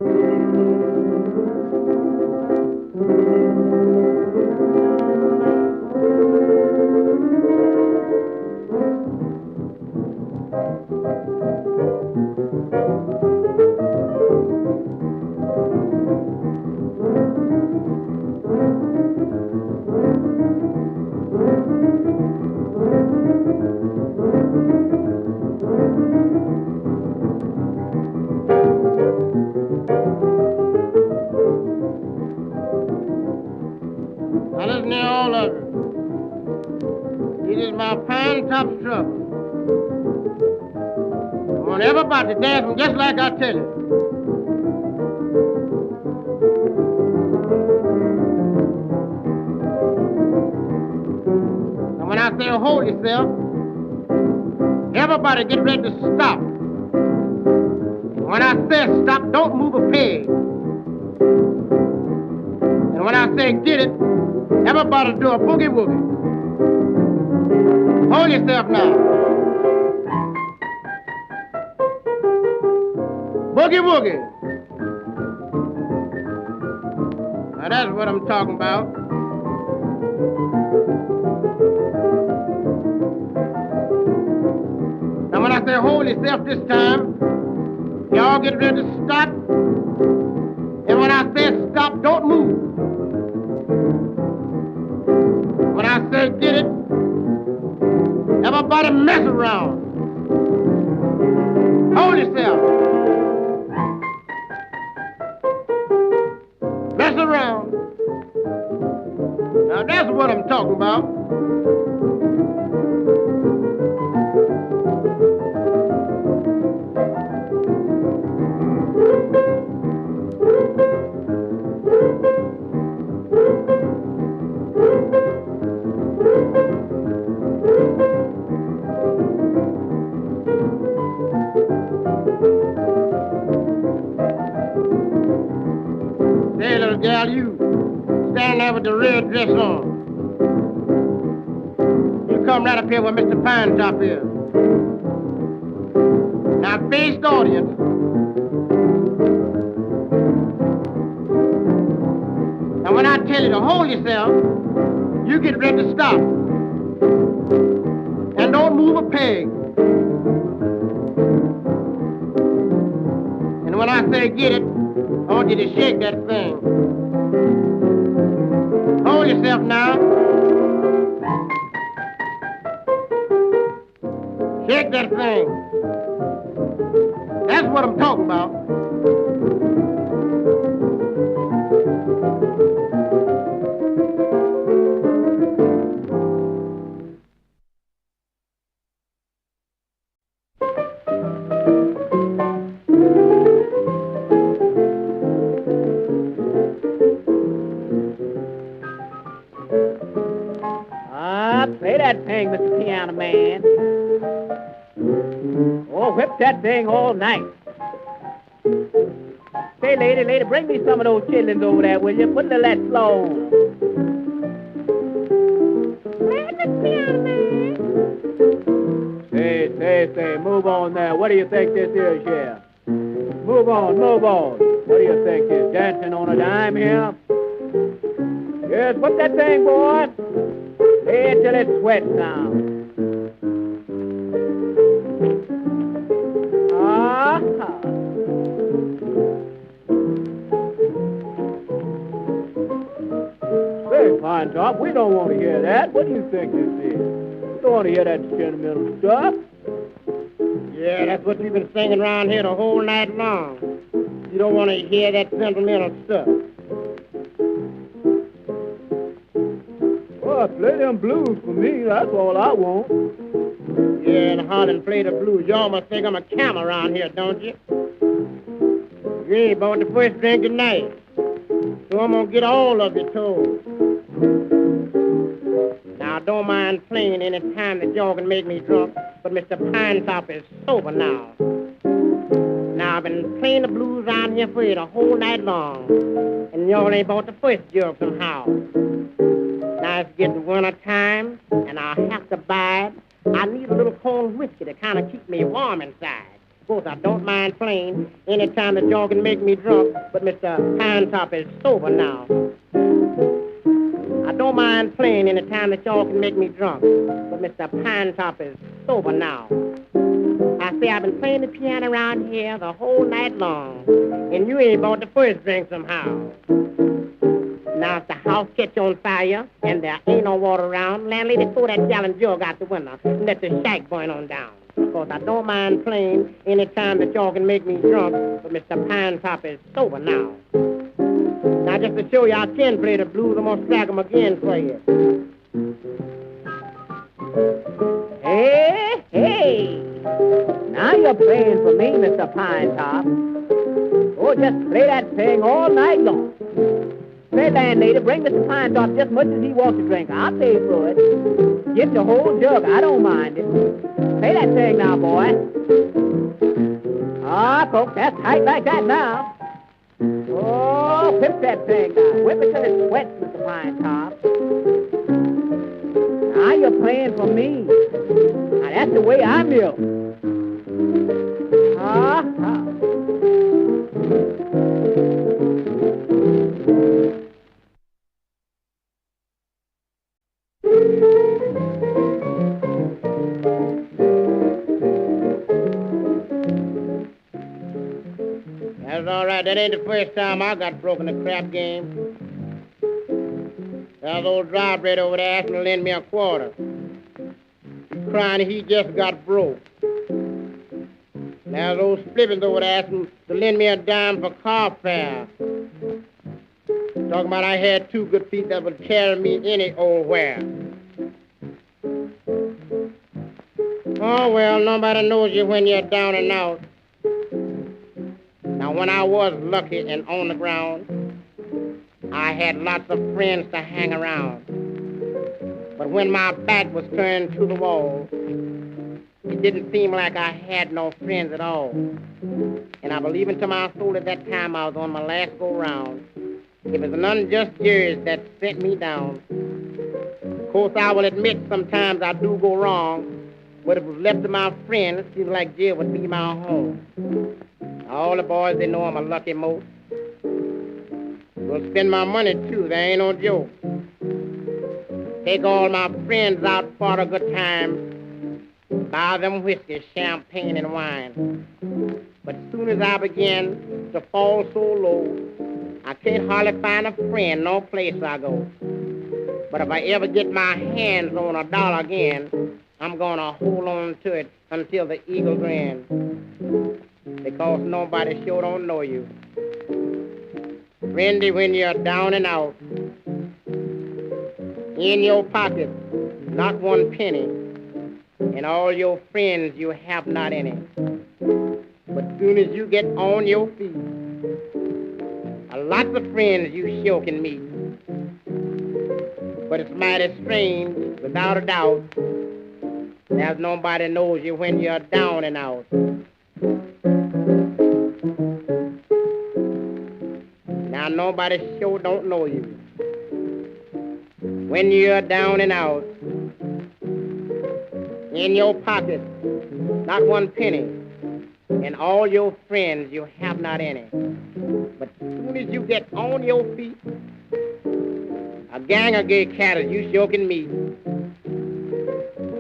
Now listen to all of it. This is my Pinetop trouble. I want everybody to dance just like I tell you. Now when I say hold yourself, everybody get ready to stop. And when I say stop, don't move a peg. And when I say get it, everybody do a boogie-woogie. Hold yourself now. Boogie-woogie. Now that's what I'm talking about. Now when I say hold yourself this time, y'all get ready to stop. And when I say stop, don't move. When I say get it, everybody mess around. Hold yourself. Mess around. Now that's what I'm talking about. Hey, little gal, you stand there with the red dress on. You come right up here where Mr. Pinetop is. Now face the audience. Now when I tell you to hold yourself, you get ready to stop. And don't move a peg. And when I say get it, I want you to shake that thing. Hold yourself now. Shake that thing. That's what I'm talking about. Play that thing, Mr. Piano Man. Oh, whip that thing all night. Say, lady, bring me some of those chitlins over there, will you? Put a little of that flow on. Play it, Mr. Piano Man. Say, move on there. What do you think this is here? Move on. What do you think is dancing on a dime here? Yes, put that thing, boy. Play it till it sweats now. Ah-ha. Say, Pinetop, we don't want to hear that. What do you think this is? We don't want to hear that sentimental stuff. Yeah, that's what you've been singing around here the whole night long. You don't want to hear that sentimental stuff. Well, play them blues for me. That's all I want. Yeah, and holler and play the blues. You almost think I'm a camel around here, don't you? You ain't bought the first drink tonight, so I'm going to get all of your toes. Now, I don't mind playing any time that y'all can make me drunk, but Mr. Pinetop is sober now. Now, I've been playing the blues around here for you the whole night long, and y'all ain't bought the first jug somehow. Now, it's getting winter time, and I have to buy it. I need a little cold whiskey to kind of keep me warm inside. course, I don't mind playing anytime the jaw can make me drunk, but Mr. Pinetop is sober now. I don't mind playing anytime the jaw can make me drunk, but Mr. Pinetop is sober now. I say I've been playing the piano around here the whole night long, and you ain't bought the first drink somehow. Now, if the house catch on fire and there ain't no water around, landlady, throw that gallon jug out the window and let the shack burn on down. Of course, I don't mind playing anytime that y'all can make me drunk, but Mr. Pinetop is sober now. Now, just to show you I can play the blues, I'm gonna slack 'em again for you. Hey, hey! Now you're playing for me, Mr. Pinetop. Oh, just play that thing all night long. Say, landlady, bring Mr. Pinetop just as much as he wants to drink. I'll pay for it. Get the whole jug. I don't mind it. Play that thing now, boy. Ah, folks, that's tight like that now. Oh, whip that thing now. Whip it till it sweats, Mr. Pinetop. Now you're playing for me. Now that's the way I milk. Ah. That's all right. That ain't the first time I got broke in the crap game. That old dry bread over there asked me to lend me a quarter. He's crying he just got broke. Now those flippers over there asked me to lend me a dime for car fare. Talking about I had two good feet that would carry me any old where. Oh, well, nobody knows you when you're down and out. Now, when I was lucky and on the ground, I had lots of friends to hang around. But when my back was turned to the wall, it didn't seem like I had no friends at all. And I believe into my soul at that time I was on my last go-round. It was an unjust judge that sent me down. Of course, I will admit sometimes I do go wrong, but if it was left to my friends, it seems like jail would be my home. All the boys, they know I'm a lucky moat. Gonna spend my money, too. There ain't no joke. Take all my friends out for a good time. Buy them whiskey, champagne, and wine. But as soon as I begin to fall so low, I can't hardly find a friend no place I go. But if I ever get my hands on a dollar again, I'm gonna hold on to it until the eagle grins. Because nobody sure don't know you. Friendy, when you're down and out, in your pocket, not one penny, and all your friends you have not any. But soon as you get on your feet, lots of friends you sure can meet. But it's mighty strange, without a doubt, there's nobody knows you when you're down and out. Now nobody sure don't know you when you're down and out. In your pocket, not one penny, and all your friends you have not any. But as soon as you get on your feet, a gang of gay cattle you sure can meet.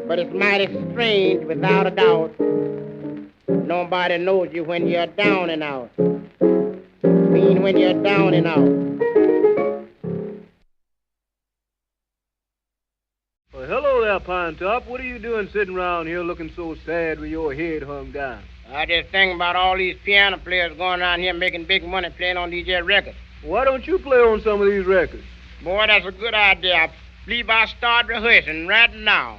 But it's mighty strange, without a doubt, nobody knows you when you're down and out. Mean when you're down and out. Well, hello there, Pinetop. What are you doing sitting around here looking so sad with your head hung down? I just think about all these piano players going around here making big money playing on these records. Why don't you play on some of these records? Boy, that's a good idea. I believe I'll start rehearsing right now.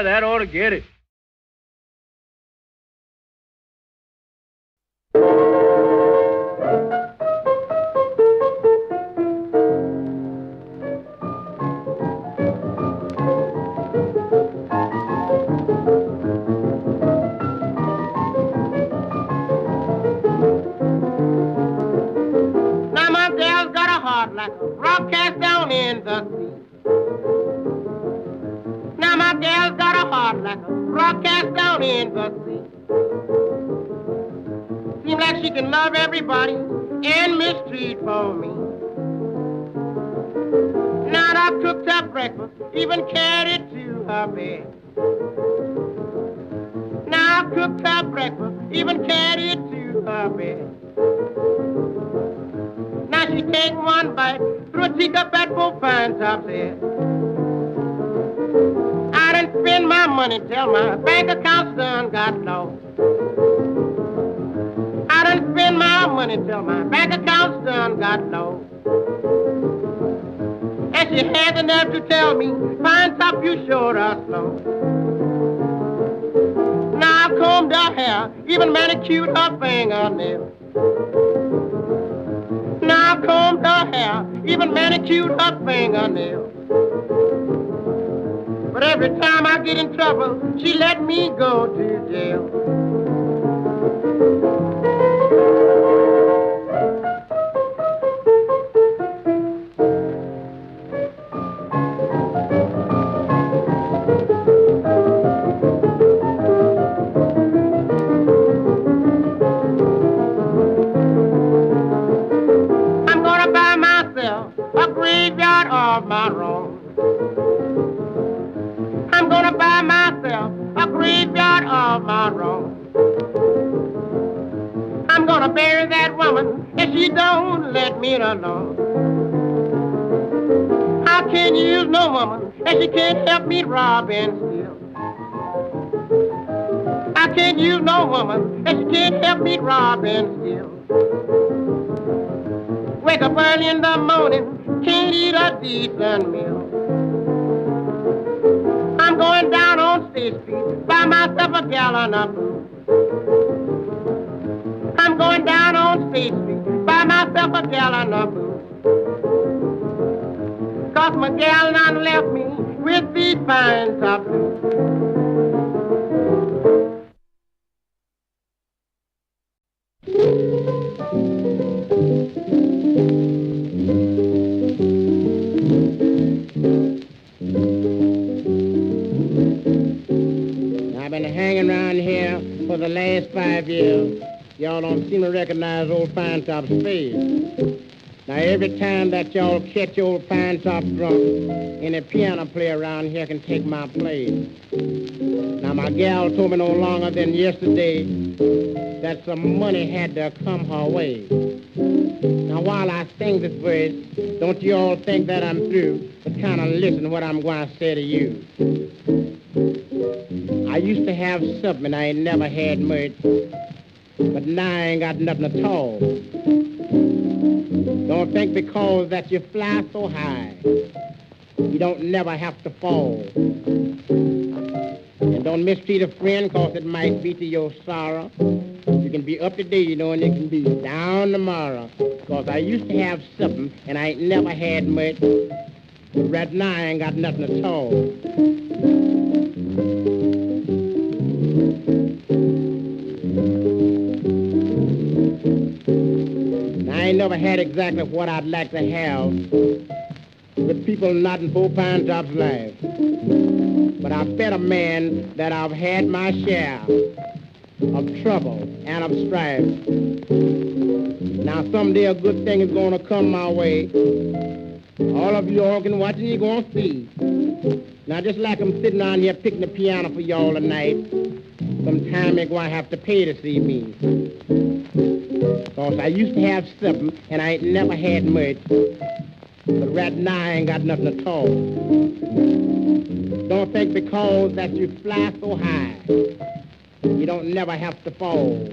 Boy, that ought to get it. Now my gal's got a heart like a rock cast down in the sea. Now my gal's got a heart like a rock cast down in the sea. Seems like she can love everybody and mistreat for me. Now I cooked her breakfast, even carried it to her bed. Now I cooked her breakfast, even carried it to her bed. Now she take one bite, threw a teacup at both Pinetop's head. I done spend my money till my bank account's done got low. I done spend my money till my bank account's done got low. And she had the nerve to tell me, Pinetop, you sure are slow. Now I combed her hair, even manicured her fingernails. Now I combed her hair, even manicured her fingernails. But every time I get in trouble, she let me go to jail. I'm gonna buy myself a graveyard of my own. I'm gonna buy myself a graveyard of my own. I'm gonna bury that woman if she don't let me alone. How can you use no woman if she can't help me rob and steal? How can you use no woman if she can't help me rob and steal? Wake up early in the morning, can't eat a decent meal. I'm going down on State Street, buy myself a gallon of booze. I'm going down on State Street, buy myself a gallon of booze. 'Cause my gal done left me with these Pinetop Blues. I've been hanging around here for the last 5 years. Y'all don't seem to recognize old Pinetop's face. Now every time that y'all catch old Pinetop drunk, any piano player around here can take my place. Now my gal told me no longer than yesterday that some money had to come her way. Now while I sing this verse, don't you all think that I'm through, but kind of listen to what I'm going to say to you. I used to have something and I ain't never had much, but now I ain't got nothing at all. Don't think because that you fly so high, you don't never have to fall. And don't mistreat a friend cause it might be to your sorrow. You can be up today, you know, and you can be down tomorrow. Cause I used to have something and I ain't never had much, but right now I ain't got nothing at all. I ain't never had exactly what I'd like to have with people not in Bo Pinetop's life. But I've been a man that I've had my share of trouble and of strife. Now someday a good thing is going to come my way. All of you all can watch and you're going to see. Now just like I'm sitting down here picking the piano for y'all tonight, sometime you're going to have to pay to see me. Because I used to have something and I ain't never had much. But right now I ain't got nothing at all. Don't think because that you fly so high, you don't never have to fall.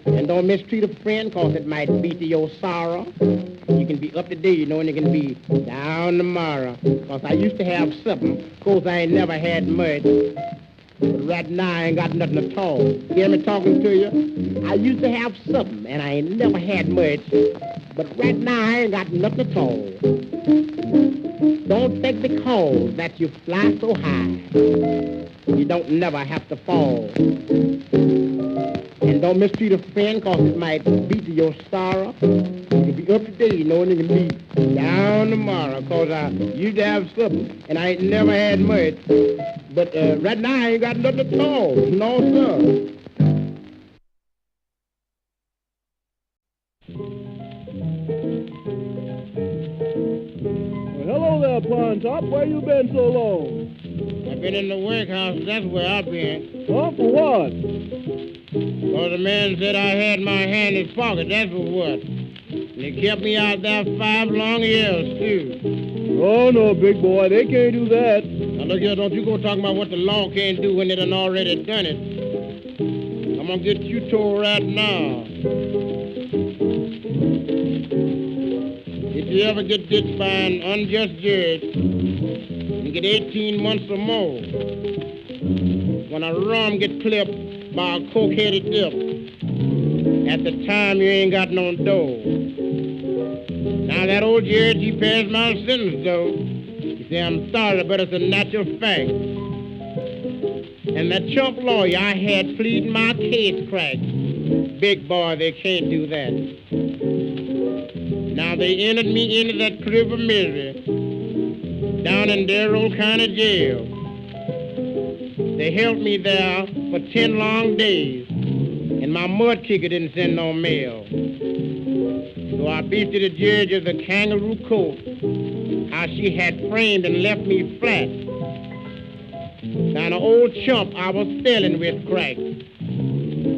And don't mistreat a friend cause it might be to your sorrow. You can be up today, and you can be down tomorrow. Because I used to have something. Of course, I ain't never had much. But right now, I ain't got nothing at all. Hear me talking to you? I used to have something, and I ain't never had much. But right now, I ain't got nothing at all. Don't think because that you fly so high, you don't never have to fall. And don't mistreat a friend, cause it might be to your sorrow. You can be up today, and you can be down tomorrow, cause I used to have something, and I ain't never had much. But right now, I ain't got nothing at all. No, sir. Hello there, Pinetop. Where you been so long? I've been in the workhouse. That's where I've been. Oh, for what? Well, the man said I had my hand in his pocket. That's for what. And he kept me out there 5 long years, too. Oh, no, big boy. They can't do that. Now, look here, don't you go talking about what the law can't do when they done already done it. I'm going to get you told right now. If you ever get ditched by an unjust judge and get 18 months or more, when a rum get clipped by a coke-headed dip, at the time you ain't got no dough. Now that old judge, he passed my sentence, though. He said, I'm sorry, but it's a natural fact. And that chump lawyer I had pleading my case cracked. Big boy, they can't do that. Now they entered me into that crib of misery down in Darrow County Jail. They held me there for 10 long days, and my mud kicker didn't send no mail. So I beefed to the judge of the kangaroo court how she had framed and left me flat. Now the old chump I was selling with crack.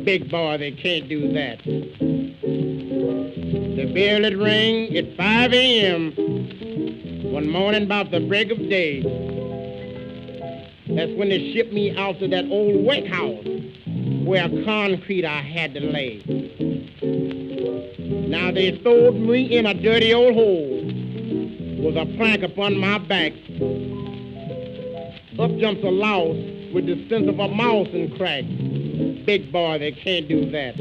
Big boy, they can't do that. The bell it rang at 5 a.m. one morning about the break of day. That's when they shipped me out to that old workhouse where concrete I had to lay. Now they throwed me in a dirty old hole with a plank upon my back. Up jumps a louse with the sense of a mouse and crack. Big boy, they can't do that.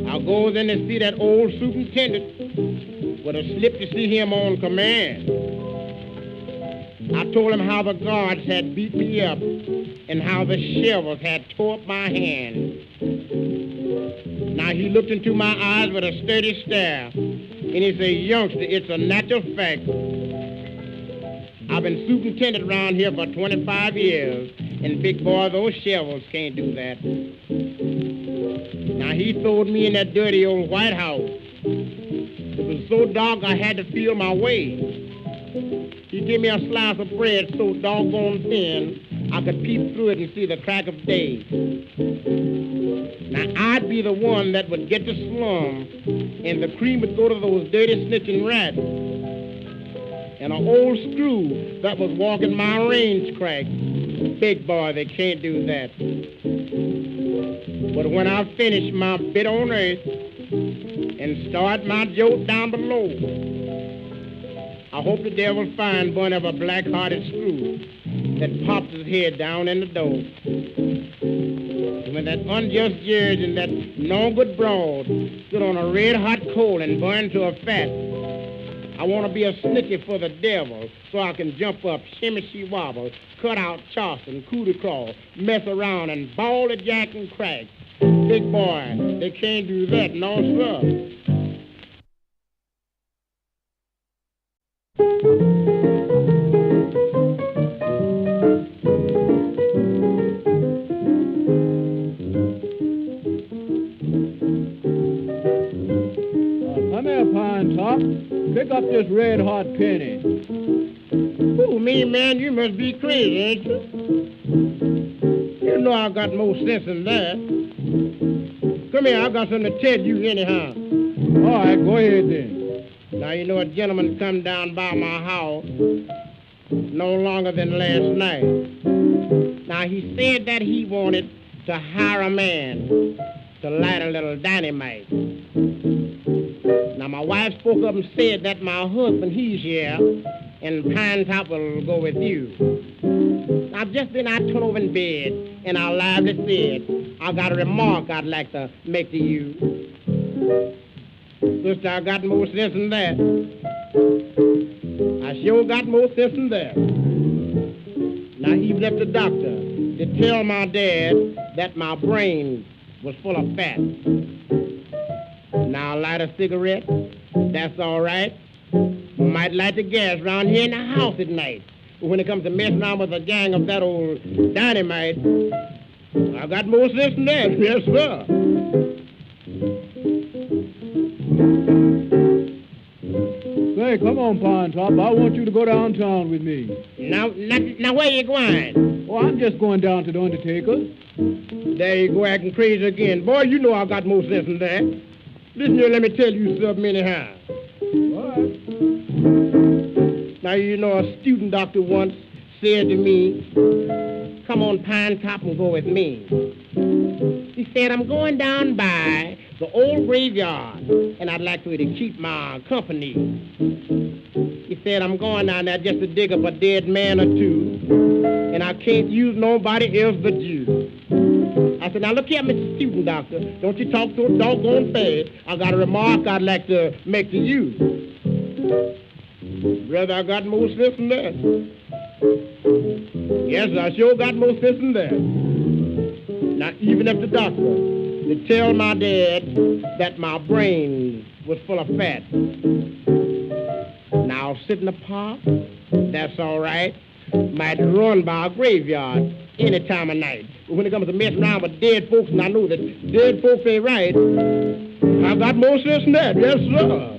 I goes in to see that old superintendent with a slip to see him on command. I told him how the guards had beat me up and how the shovels had tore up my hand. Now he looked into my eyes with a steady stare, and he said, youngster, it's a natural fact. I've been superintendent around here for 25 years, and big boy, those shovels can't do that. Now he throwed me in that dirty old White House. It was so dark I had to feel my way. He gave me a slice of bread so doggone thin I could peep through it and see the crack of day. Now I'd be the one that would get the slum, and the cream would go to those dirty snitching rats. And an old screw that was walking my range crack. Big boy, they can't do that. But when I finish my bit on earth and start my joke down below, I hope the devil find one of a black-hearted screw that pops his head down in the door. And when that unjust judge and that no-good broad stood on a red-hot coal and burned to a fat, I want to be a snitcher for the devil so I can jump up, shimmy-she-wobble, cut out Charleston, coup-de-crawl, mess around and ball the jack and crack. Big boy, they can't do that, no sir. Come here, Pinetop. Pick up this red-hot penny. Oh, me, man, you must be crazy, ain't you? You know I got more sense than that. Come here, I got something to tell you anyhow. All right, go ahead then. Now, you know a gentleman come down by my house no longer than last night. Now, he said that he wanted to hire a man to light a little dynamite. Now, my wife spoke up and said that my husband, he's here, and Pinetop will go with you. Now, just then I turned over in bed, and I lively said, I got a remark I'd like to make to you. Sister, I got more sense than that. I sure got more sense than that. Now, he left the doctor to tell my dad that my brain was full of fat. Now, light a cigarette, that's all right. Might light the gas around here in the house at night. But when it comes to messing around with a gang of that old dynamite, I got more sense than that, yes, sir. Say, come on, Pinetop. I want you to go downtown with me. Now, where you going? Oh, I'm just going down to the undertaker's. There you go, acting crazy again. Boy, you know I got more sense than that. Listen here, let me tell you something anyhow. What? Now, you know, a student doctor once said to me, come on, Pinetop, and go with me. He said, I'm going down by the old graveyard, and I'd like for you to keep my company. He said, I'm going down there just to dig up a dead man or two, and I can't use nobody else but you. I said, now look here, Mr. Student Doctor, don't you talk so doggone fast. I got a remark I'd like to make to you. Brother, I got more sense than that. Yes, I sure got more sense than that. Now, even if the doctor to tell my dad that my brain was full of fat. Now, sit in the park, that's all right. Might run by a graveyard any time of night. But when it comes to messing around with dead folks, and I know that dead folks ain't right, I got more sense than that, yes, sir.